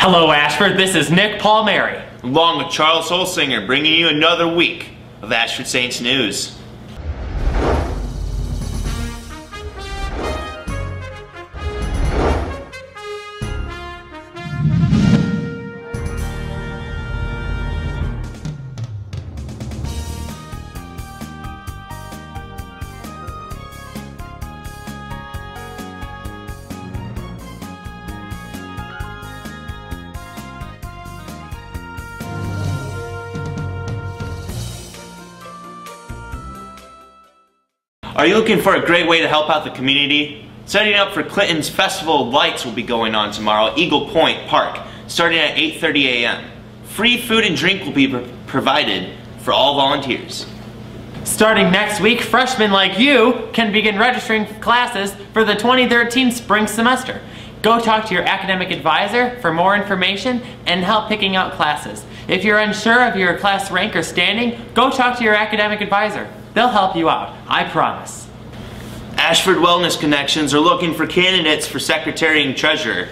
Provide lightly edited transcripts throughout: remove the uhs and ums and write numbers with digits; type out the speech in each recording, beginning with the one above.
Hello Ashford, this is Nick Palmieri. Along with Charles Holsinger, bringing you another week of Ashford Saints news. Are you looking for a great way to help out the community? Setting up for Clinton's Festival of Lights will be going on tomorrow at Eagle Point Park, starting at 8:30 a.m. Free food and drink will be provided for all volunteers. Starting next week, freshmen like you can begin registering for classes for the 2013 spring semester. Go talk to your academic advisor for more information and help picking out classes. If you're unsure of your class rank or standing, go talk to your academic advisor. They'll help you out, I promise. Ashford Wellness Connections are looking for candidates for Secretary and Treasurer.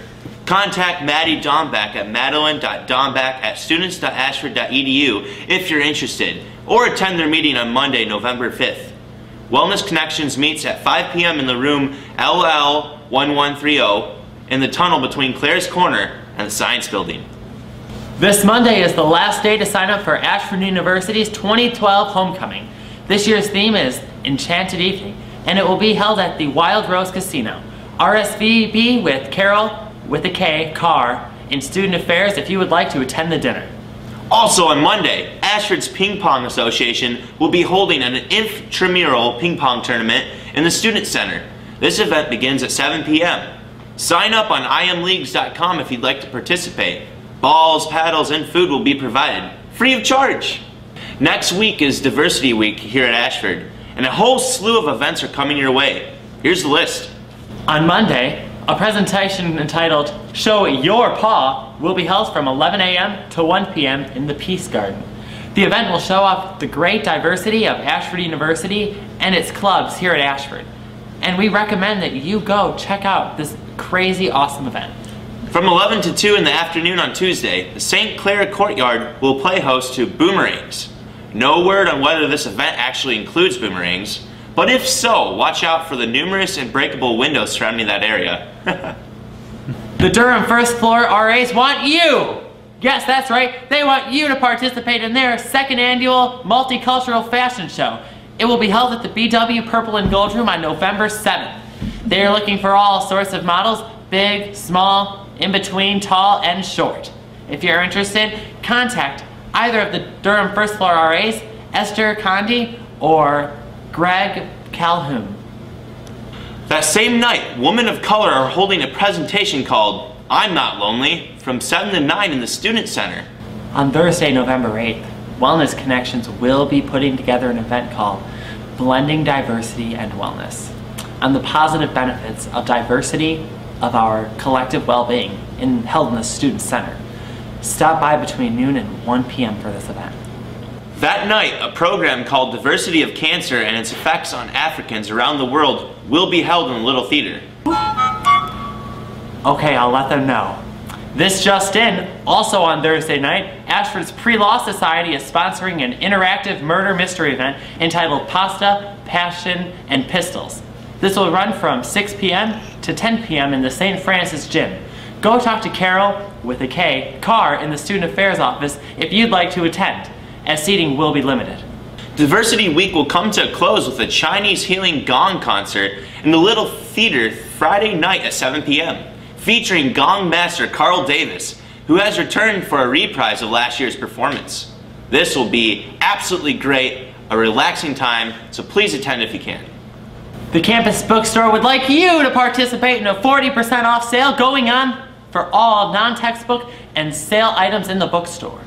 Contact Maddie Dombeck at madeline.dombeck@students.ashford.edu if you're interested, or attend their meeting on Monday, November 5th. Wellness Connections meets at 5 p.m. in the room LL1130 in the tunnel between Claire's Corner and the Science Building. This Monday is the last day to sign up for Ashford University's 2012 Homecoming. This year's theme is Enchanted Evening, and it will be held at the Wild Rose Casino. RSVP with Carol, with a K, Carr, in Student Affairs if you would like to attend the dinner. Also on Monday, Ashford's Ping Pong Association will be holding an intramural ping pong tournament in the Student Center. This event begins at 7 p.m. Sign up on imleagues.com if you'd like to participate. Balls, paddles, and food will be provided, free of charge. Next week is Diversity Week here at Ashford, and a whole slew of events are coming your way. Here's the list. On Monday, a presentation entitled Show Your Paw will be held from 11 a.m. to 1 p.m. in the Peace Garden. The event will show off the great diversity of Ashford University and its clubs here at Ashford. And we recommend that you go check out this crazy awesome event. From 11 to 2 in the afternoon on Tuesday, the St. Clair Courtyard will play host to Boomerangs. No word on whether this event actually includes boomerangs, but if so, watch out for the numerous and breakable windows surrounding that area. The Durham First Floor RAs want you! Yes, that's right, they want you to participate in their second annual multicultural fashion show. It will be held at the BW Purple and Gold Room on November 7th. They are looking for all sorts of models, big, small, in between, tall, and short. If you're interested, contact either of the Durham First Floor RAs, Esther Condi or Greg Calhoun. That same night, women of color are holding a presentation called I'm Not Lonely from 7 to 9 in the Student Center. On Thursday, November 8th, Wellness Connections will be putting together an event called Blending Diversity and Wellness on the positive benefits of diversity of our collective well-being held in the Student Center. Stop by between noon and 1 p.m. for this event. That night, a program called Diversity of Cancer and its Effects on Africans Around the World will be held in the Little Theater. Okay, I'll let them know. This just in, also on Thursday night, Ashford's Pre-Law Society is sponsoring an interactive murder mystery event entitled Pasta, Passion, and Pistols. This will run from 6 p.m. to 10 p.m. in the St. Francis Gym. Go talk to Carol, with a K, Carr in the Student Affairs office if you'd like to attend, as seating will be limited. Diversity Week will come to a close with a Chinese Healing Gong concert in the Little Theater Friday night at 7 p.m., featuring Gong Master Carl Davis, who has returned for a reprise of last year's performance. This will be absolutely great, a relaxing time, so please attend if you can. The campus bookstore would like you to participate in a 40% off sale going on for all non-textbook and sale items in the bookstore.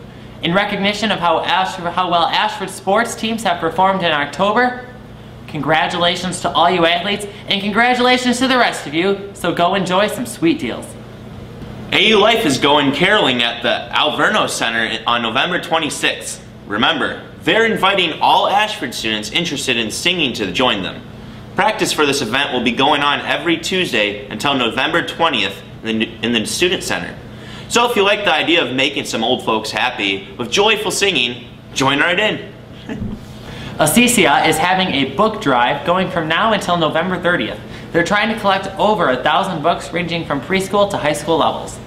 In recognition of how well Ashford sports teams have performed in October, congratulations to all you athletes and congratulations to the rest of you, so go enjoy some sweet deals. AU Life is going caroling at the Alverno Center on November 26th. Remember, they're inviting all Ashford students interested in singing to join them. Practice for this event will be going on every Tuesday until November 20th in the Student Center. So if you like the idea of making some old folks happy with joyful singing, join right in. Assisia is having a book drive going from now until November 30th. They're trying to collect over 1,000 books ranging from preschool to high school levels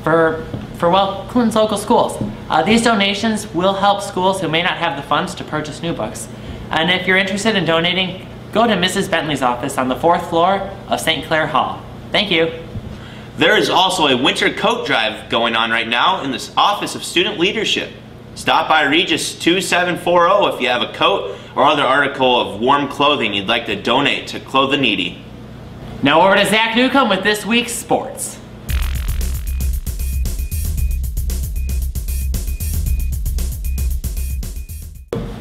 for Clinton's local schools. These donations will help schools who may not have the funds to purchase new books. And if you're interested in donating, go to Mrs. Bentley's office on the 4th floor of St. Clair Hall. Thank you. There is also a winter coat drive going on right now in the Office of Student Leadership. Stop by Regis 2740 if you have a coat or other article of warm clothing you'd like to donate to Clothe the Needy. Now over to Zach Newcomb with this week's sports.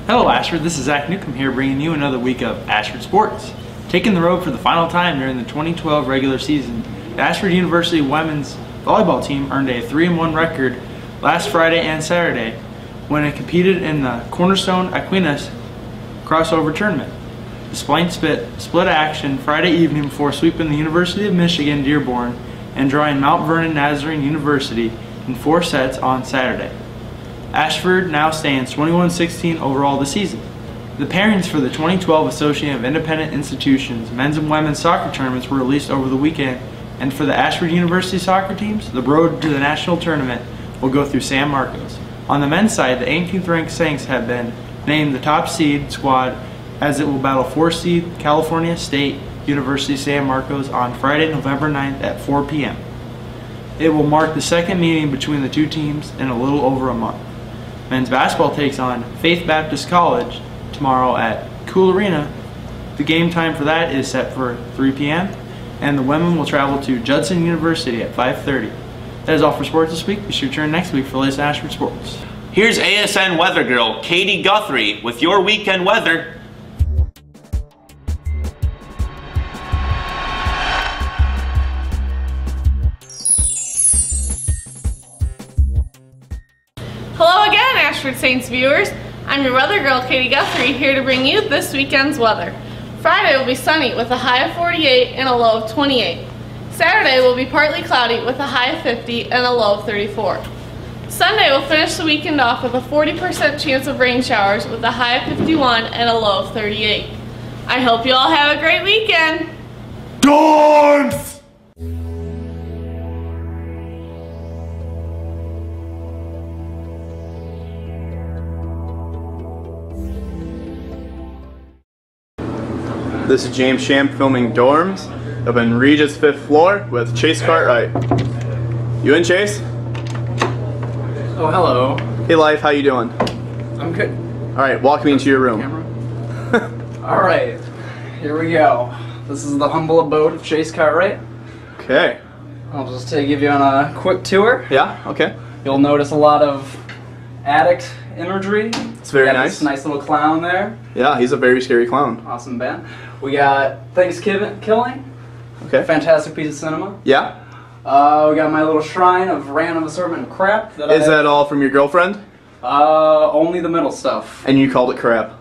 Hello Ashford, this is Zach Newcomb here bringing you another week of Ashford Sports. Taking the road for the final time during the 2012 regular season, the Ashford University women's volleyball team earned a 3-1 record last Friday and Saturday when it competed in the Cornerstone Aquinas crossover tournament. Displaying split action Friday evening before sweeping the University of Michigan Dearborn and drawing Mount Vernon Nazarene University in 4 sets on Saturday. Ashford now stands 21-16 overall this season. The pairings for the 2012 Association of Independent Institutions men's and women's soccer tournaments were released over the weekend, and for the Ashford University soccer teams, the road to the national tournament will go through San Marcos. On the men's side, the 18th ranked Saints have been named the top seed squad as it will battle 4-seed California State University San Marcos on Friday, November 9th at 4 p.m. It will mark the second meeting between the two teams in a little over a month. Men's basketball takes on Faith Baptist College tomorrow at Cool Arena. The game time for that is set for 3 p.m. and the women will travel to Judson University at 5:30. That is all for sports this week. Be sure to turn next week for the latest Ashford Sports. Here's ASN weather girl Katie Guthrie with your weekend weather. Hello again, Ashford Saints viewers. I'm your weather girl, Katie Guthrie, here to bring you this weekend's weather. Friday will be sunny with a high of 48 and a low of 28. Saturday will be partly cloudy with a high of 50 and a low of 34. Sunday will finish the weekend off with a 40% chance of rain showers with a high of 51 and a low of 38. I hope you all have a great weekend. Dorms! This is James Sham filming Dorms up in Regis 5th floor with Chase Cartwright. You in, Chase? Oh, hello. Hey, Life, how you doing? I'm good. Alright, walk me into your room. Alright, here we go. This is the humble abode of Chase Cartwright. Okay. I'll just give you on a quick tour. Yeah, okay. You'll notice a lot of addict imagery. It's very got nice. This nice little clown there. Yeah, he's a very scary clown. Awesome band. We got Thanksgiving Killing. Okay. Fantastic piece of cinema. Yeah? We got my little shrine of random assortment of crap. Is that all from your girlfriend? Only the middle stuff. And you called it crap.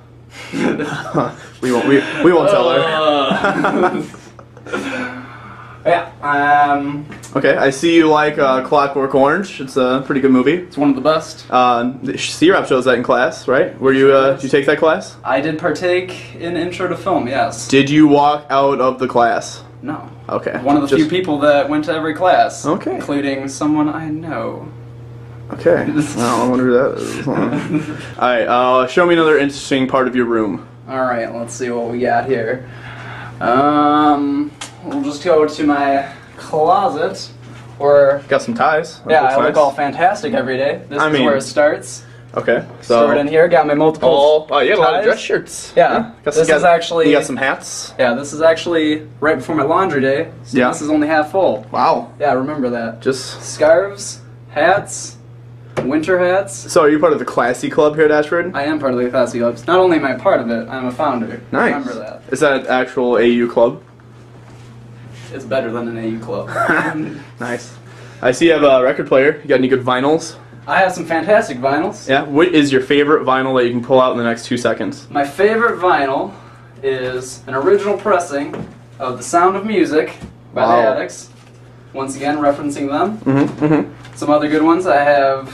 we won't tell her. Yeah. Okay, I see you like Clockwork Orange. It's a pretty good movie. It's one of the best. C-Rap shows that in class, right? Were you, did you take that class? I did partake in Intro to Film, yes. Did you walk out of the class? No. Okay. One of the few people that went to every class. Okay. Including someone I know. Okay. Well, I wonder who that is. Alright, show me another interesting part of your room. Alright, let's see what we got here. We'll just go to my closet, where... Got some ties. That yeah, looks I look nice. all fantastic every day. This is where it starts. Okay, so... Start in here, got my multiple oh, you got a lot of ties. dress shirts. Yeah, this is actually... You got some hats? Yeah, this is actually right before my laundry day, so yeah. this is only half full. Wow. Yeah, remember that. Just... Scarves, hats, winter hats. So are you part of the classy club here at Ashford? I am part of the classy club. Not only am I part of it, I'm a founder. Nice. Remember that. Is that an actual AU club? It's better than an AU club. Nice. I see you have a record player. You got any good vinyls? I have some fantastic vinyls. Yeah. What is your favorite vinyl that you can pull out in the next 2 seconds? My favorite vinyl is an original pressing of The Sound of Music by the Addicts. Once again, referencing them. some other good ones. I have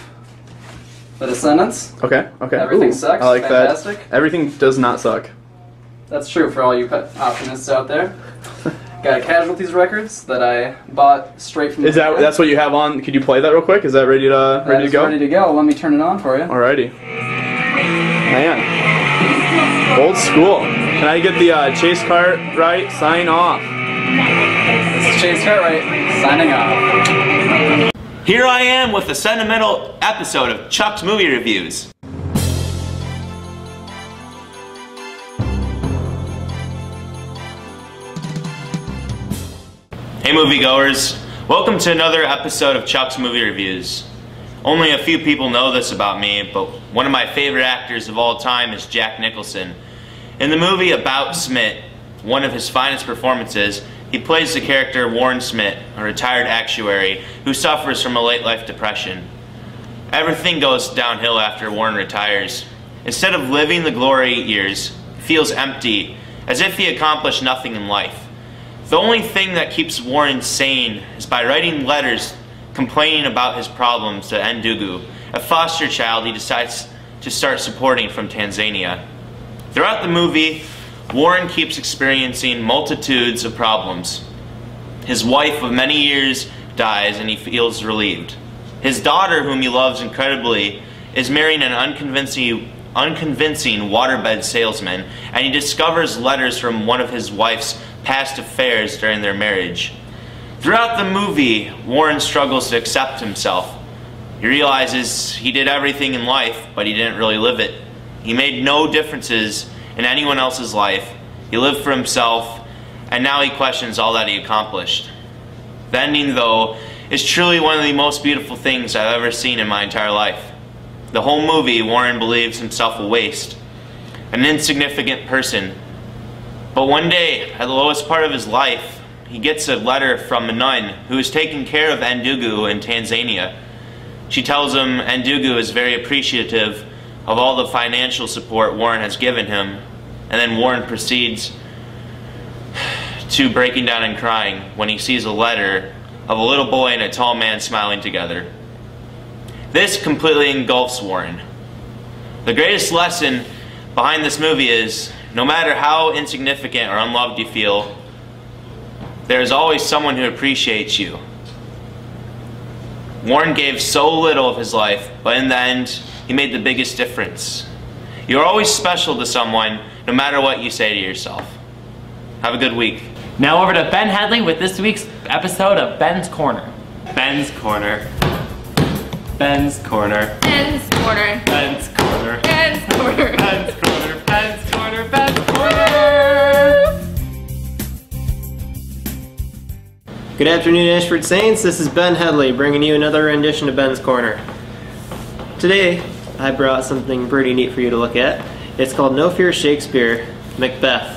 The Descendants. Okay. Everything Ooh, Sucks. I like Fantastic. that. Everything does not suck. That's true for all you optimists out there. Got Casualties Records that I bought straight from. That's what you have on? Could you play that real quick? Is that ready to go? Ready to go. Let me turn it on for you. Alrighty. Man, old school. Can I get the Chase Cartwright sign off? This is Chase Cartwright signing off. Here I am with a sentimental episode of Chuck's Movie Reviews. Hey moviegoers, welcome to another episode of Chuck's Movie Reviews. Only a few people know this about me, but one of my favorite actors of all time is Jack Nicholson. In the movie About Smith, one of his finest performances, he plays the character Warren Smith, a retired actuary who suffers from a late-life depression. Everything goes downhill after Warren retires. Instead of living the glory years, he feels empty, as if he accomplished nothing in life. The only thing that keeps Warren sane is by writing letters complaining about his problems to Ndugu, a foster child he decides to start supporting from Tanzania. Throughout the movie, Warren keeps experiencing multitudes of problems. His wife of many years dies and he feels relieved. His daughter, whom he loves incredibly, is marrying an unconvincing waterbed salesman, and he discovers letters from one of his wife's past affairs during their marriage. Throughout the movie, Warren struggles to accept himself. He realizes he did everything in life, but he didn't really live it. He made no differences in anyone else's life. He lived for himself, and now he questions all that he accomplished. The ending, though, is truly one of the most beautiful things I've ever seen in my entire life. The whole movie, Warren believes himself a waste, an insignificant person. But one day, at the lowest part of his life, he gets a letter from a nun who is taking care of Ndugu in Tanzania. She tells him Ndugu is very appreciative of all the financial support Warren has given him, and then Warren proceeds to breaking down and crying when he sees a letter of a little boy and a tall man smiling together. This completely engulfs Warren. The greatest lesson behind this movie is, no matter how insignificant or unloved you feel, there is always someone who appreciates you. Warren gave so little of his life, but in the end, he made the biggest difference. You're always special to someone, no matter what you say to yourself. Have a good week. Now over to Ben Hadley with this week's episode of Ben's Corner. Ben's Corner. Ben's Corner. Ben's Corner. Ben's Corner. Ben's Corner. Ben's Corner. Ben's Corner. Ben's Corner. Good afternoon, Ashford Saints. This is Ben Headley bringing you another rendition of Ben's Corner. Today, I brought something pretty neat for you to look at. It's called No Fear Shakespeare, Macbeth.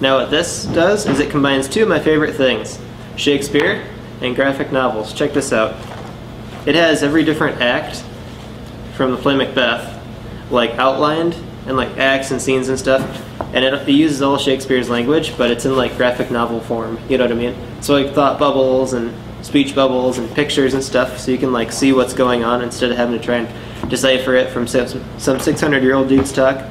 Now what this does is it combines two of my favorite things, Shakespeare and graphic novels. Check this out. It has every different act from the play Macbeth, like outlined, and like acts and scenes and stuff, and it uses all Shakespeare's language, but it's in like graphic novel form, you know what I mean? So like thought bubbles and speech bubbles and pictures and stuff, so you can like see what's going on instead of having to try and decipher it from some 600-year-old dude's talk.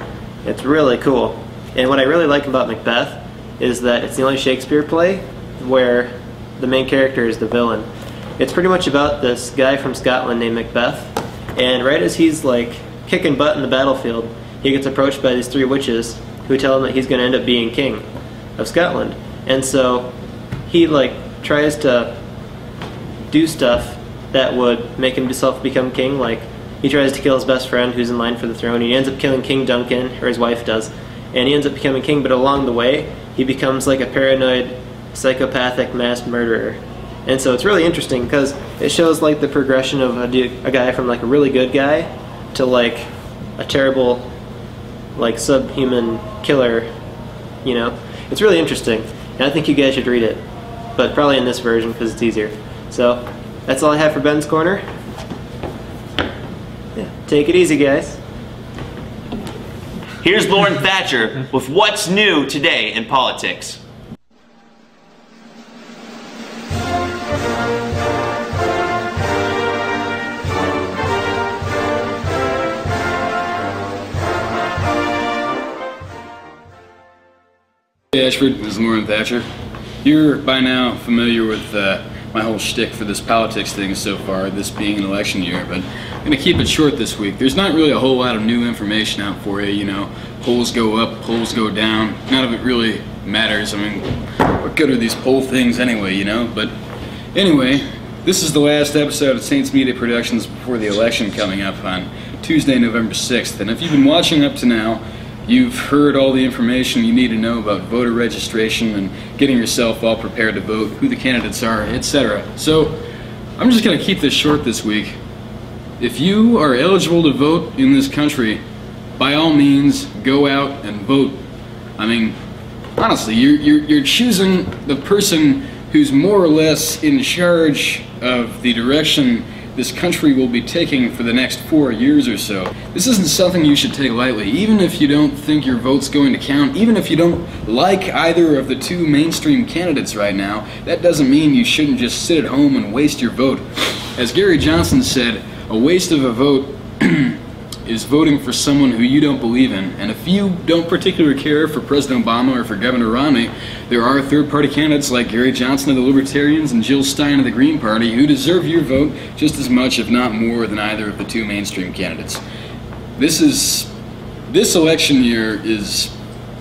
It's really cool. And what I really like about Macbeth is that it's the only Shakespeare play where the main character is the villain. It's pretty much about this guy from Scotland named Macbeth, and right as he's like kicking butt in the battlefield, he gets approached by these three witches who tell him that he's going to end up being king of Scotland. And so he like tries to do stuff that would make himself become king. Like he tries to kill his best friend who's in line for the throne. He ends up killing King Duncan, or his wife does, and he ends up becoming king, but along the way he becomes like a paranoid, psychopathic mass murderer. And so it's really interesting because it shows like the progression of a guy from like a really good guy to like a terrible, like subhuman killer, you know. It's really interesting, and I think you guys should read it, but probably in this version because it's easier. So that's all I have for Ben's Corner. Yeah, take it easy, guys. Here's Lauren Thatcher with what's new today in politics. Hey Ashford, this is Lauren Thatcher. You're by now familiar with my whole shtick for this politics thing so far, this being an election year, but I'm going to keep it short this week. There's not really a whole lot of new information out for you, you know. Polls go up, polls go down. None of it really matters. I mean, what good are these poll things anyway, you know? But anyway, this is the last episode of Saints Media Productions before the election coming up on Tuesday, November 6th. And if you've been watching up to now, you've heard all the information you need to know about voter registration and getting yourself all prepared to vote, who the candidates are, etc. So I'm just going to keep this short this week. If you are eligible to vote in this country, by all means, go out and vote. I mean, honestly, you're choosing the person who's more or less in charge of the direction this country will be taking for the next 4 years or so. This isn't something you should take lightly, even if you don't think your vote's going to count, even if you don't like either of the two mainstream candidates right now. That doesn't mean you shouldn't just sit at home and waste your vote. As Gary Johnson said, a waste of a vote is voting for someone who you don't believe in. And if you don't particularly care for President Obama or for Governor Romney, there are third-party candidates like Gary Johnson of the Libertarians and Jill Stein of the Green Party who deserve your vote just as much, if not more, than either of the two mainstream candidates. This election year is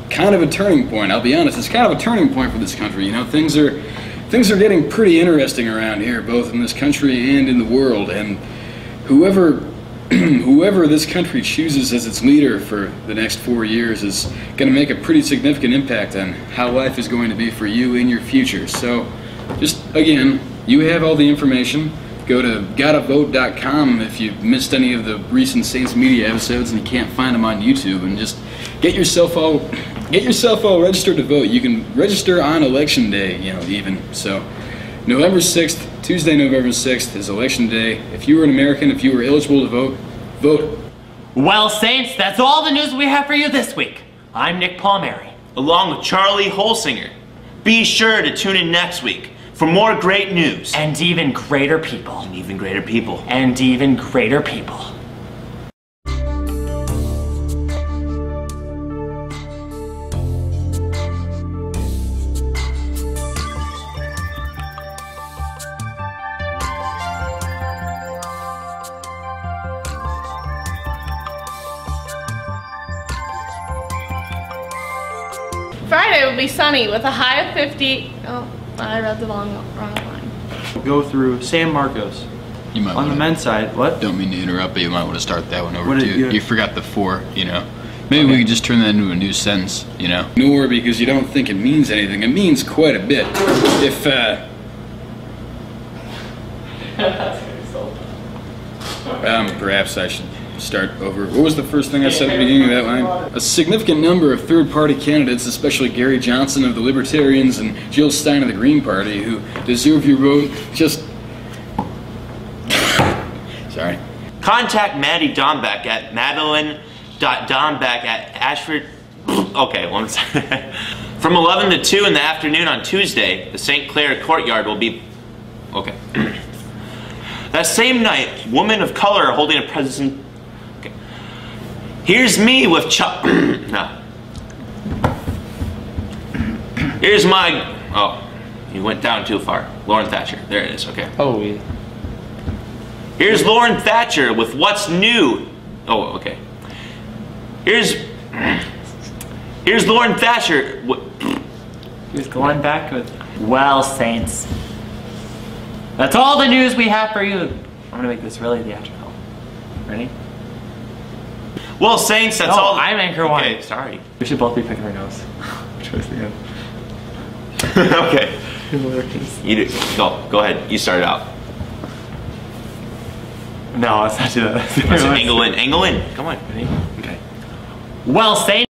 kind of a turning point. I'll be honest, it's kind of a turning point for this country. You know, things are getting pretty interesting around here, both in this country and in the world. And whoever this country chooses as its leader for the next 4 years is going to make a pretty significant impact on how life is going to be for you in your future. So, just again, you have all the information. Go to gottavote.com if you've missed any of the recent Saints Media episodes and you can't find them on YouTube, and just get yourself all registered to vote. You can register on election day, you know, even. So, November 6th, Tuesday, November 6th is election day. If you are an American, if you are eligible to vote, vote. Well, Saints, that's all the news we have for you this week. I'm Nick Palmieri. Along with Charlie Holsinger. Be sure to tune in next week for more great news. And even greater people. And even greater people. And even greater people. Friday will be sunny with a high of 50. Oh, I read the wrong line. Go through San Marcos. You might on the men's side. What? Don't mean to interrupt, but you might want to start that one over What did too. You forgot the 4, you know. Maybe we could just turn that into a new sentence, you know. Nor because you don't think it means anything. It means quite a bit. If perhaps I should start over. What was the first thing I said at the beginning of that line? A significant number of third-party candidates, especially Gary Johnson of the Libertarians and Jill Stein of the Green Party, who deserve your vote, just... Sorry. Contact Maddie Dombeck at madeline.dombeck@Ashford... Okay, one second. From 11 to 2 in the afternoon on Tuesday, the St. Clair Courtyard will be... Okay. That same night, women of color are holding a present... Okay. Here's me with No. Here's my... Oh, you went down too far. Lauren Thatcher. There it is. Okay. Oh, yeah. Here's Lauren Thatcher with what's new. Oh, okay. Here's Lauren Thatcher. He's going back with, well, Saints. That's all the news we have for you. I'm gonna make this really theatrical. Ready? Well, Saints, that's all. I'm anchor one. Okay, sorry. We should both be picking our nose. Which was the end. Okay. You do. Go ahead. You start it out. No, let's not do that. Angle in. Come on. Ready? Okay. Well, Saints.